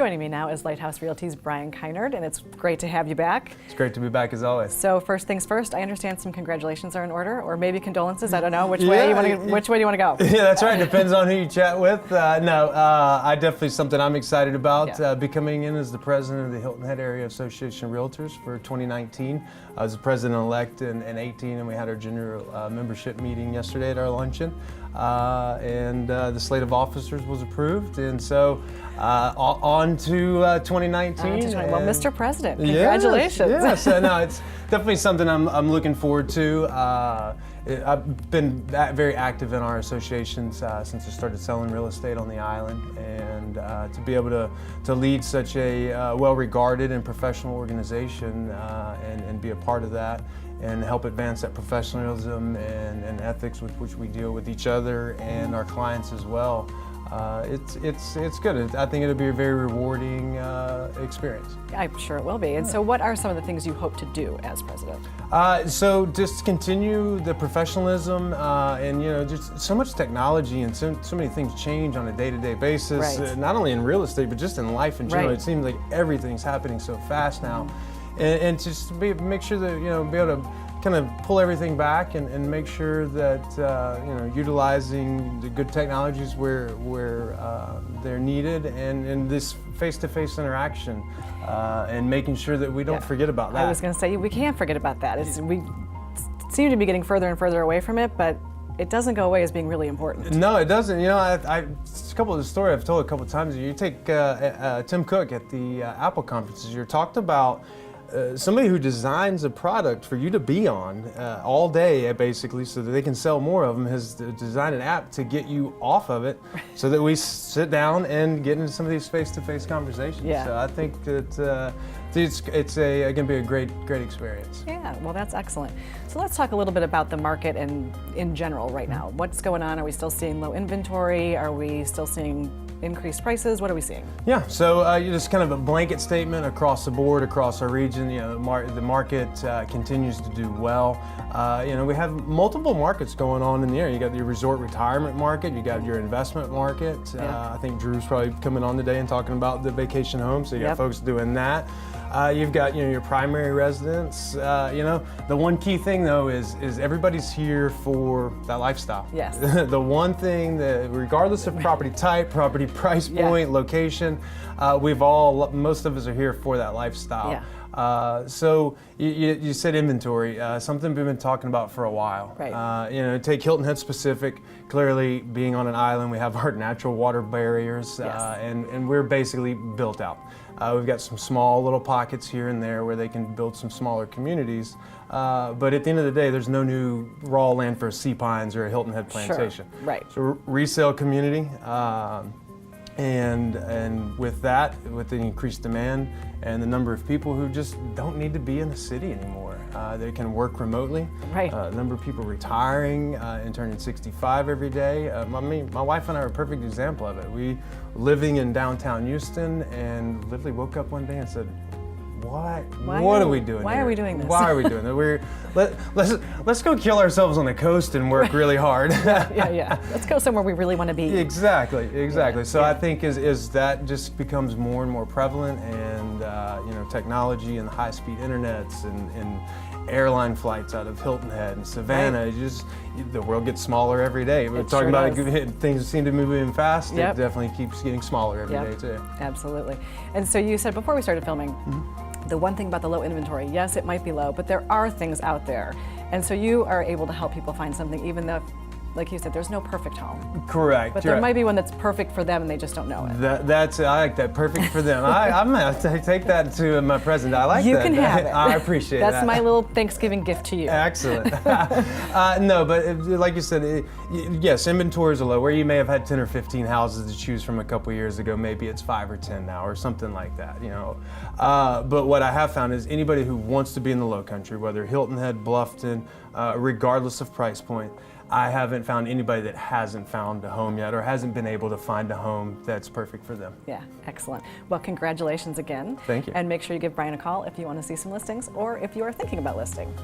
Joining me now is Lighthouse Realty's Brian Kinard, and it's great to have you back. It's great to be back as always. So first things first, I understand some congratulations are in order, or maybe condolences. I don't know which way do you want to go. Yeah, that's right. Depends on who you chat with. I definitely something I'm excited about. Yeah. Becoming in as the president of the Hilton Head Area Association Realtors for 2019. I was the president-elect in 18, and we had our general membership meeting yesterday at our luncheon. The slate of officers was approved, and so on to 2019. Well, Mr. President, congratulations. Yes, no, it's definitely something I'm looking forward to. I've been very active in our associations since I started selling real estate on the island, and to be able to lead such a well-regarded and professional organization and be a part of that and help advance that professionalism and ethics with which we deal with each other and our clients as well. It's good. I think it'll be a very rewarding experience. I'm sure it will be. And so what are some of the things you hope to do as president? So just continue the professionalism and just so much technology and so many things change on a day-to-day basis, right. Not only in real estate but just in life in general. Right. It seems like everything's happening so fast now. And just to make sure that, be able to kind of pull everything back and make sure that, utilizing the good technologies where they're needed and this face-to-face interaction and making sure that we don't forget about that. I was going to say, we can't forget about that. We seem to be getting further and further away from it, but it doesn't go away as being really important. No, it doesn't. A couple of the story I've told a couple of times. You take Tim Cook at the Apple conferences. You're talked about somebody who designs a product for you to be on all day, basically, so that they can sell more of them, has designed an app to get you off of it, so that we sit down and get into some of these face-to-face conversations. Yeah. So I think that it's going to be a great experience. Yeah, well, that's excellent. So let's talk a little bit about the market and in general right now. What's going on? Are we still seeing low inventory? Are we still seeing increased prices? What are we seeing? Yeah, so just kind of a blanket statement across the board, across our region. The market continues to do well. We have multiple markets going on in the area. You got your resort retirement market, you got your investment market. I think Drew's probably coming on today and talking about the vacation home, so you got folks doing that. You've got your primary residents. The one key thing though is everybody's here for that lifestyle. Yes. The one thing that, regardless of property type, property price point, location, most of us are here for that lifestyle. Yeah. So you said inventory, something we've been talking about for a while. Right. Take Hilton Head specific. Clearly, being on an island, we have our natural water barriers, and we're basically built out. We've got some small little pockets here and there where they can build some smaller communities. But at the end of the day, there's no new raw land for a Sea Pines or a Hilton Head plantation. Sure. Right. So resale community, and with that, with the increased demand and the number of people who just don't need to be in the city anymore. They can work remotely. Right. A number of people retiring and turning 65 every day. My wife and I are a perfect example of it. We living in downtown Houston and literally woke up one day and said, what are we doing Why here? are we doing this? Why are we doing this? Let's go kill ourselves on the coast and work really hard. Yeah. Let's go somewhere we really want to be. Exactly. So I think as that just becomes more and more prevalent, and technology and high-speed internets and airline flights out of Hilton Head and Savannah, the world gets smaller every day. We're talking about things seem to move in fast. It definitely keeps getting smaller every day too. Absolutely. And so you said before we started filming, the one thing about the low inventory, yes, it might be low, but there are things out there. And so you are able to help people find something, even though, like you said, there's no perfect home. Correct. But there might be one that's perfect for them and they just don't know it. I like that, perfect for them. I'm going to take that to my president. I like that. You can have it. I appreciate that. That's my little Thanksgiving gift to you. Excellent. No, but like you said, yes, inventories are low. Where you may have had 10 or 15 houses to choose from a couple years ago, maybe it's 5 or 10 now or something like that. But what I have found is anybody who wants to be in the low country, whether Hilton Head, Bluffton, regardless of price point, I haven't found anybody that hasn't found a home yet or hasn't been able to find a home that's perfect for them. Yeah, excellent. Well, congratulations again. Thank you. And make sure you give Brian a call if you want to see some listings or if you are thinking about listing.